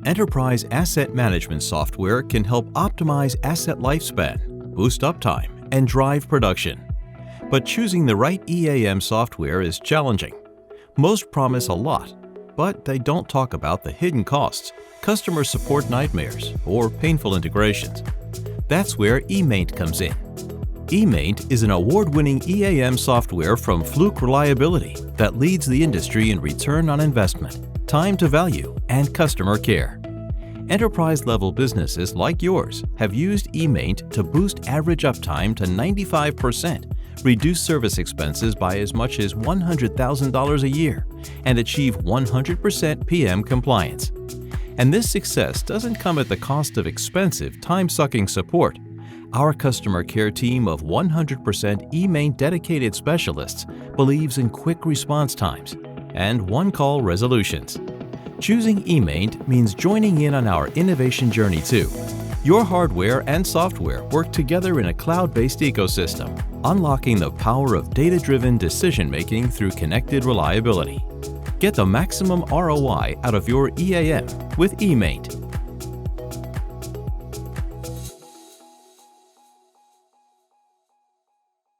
Enterprise asset management software can help optimize asset lifespan, boost uptime, and drive production. But choosing the right EAM software is challenging. Most promise a lot, but they don't talk about the hidden costs, customer support nightmares, or painful integrations. That's where eMaint comes in. eMaint is an award-winning EAM software from Fluke Reliability that leads the industry in return on investment, time to value, and customer care. Enterprise-level businesses like yours have used eMaint to boost average uptime to 95%, reduce service expenses by as much as $100,000 a year, and achieve 100% PM compliance. And this success doesn't come at the cost of expensive, time-sucking support. Our customer care team of 100% eMaint dedicated specialists believes in quick response times and one-call resolutions. Choosing eMaint means joining in on our innovation journey too. Your hardware and software work together in a cloud-based ecosystem, unlocking the power of data-driven decision-making through connected reliability. Get the maximum ROI out of your EAM with eMaint.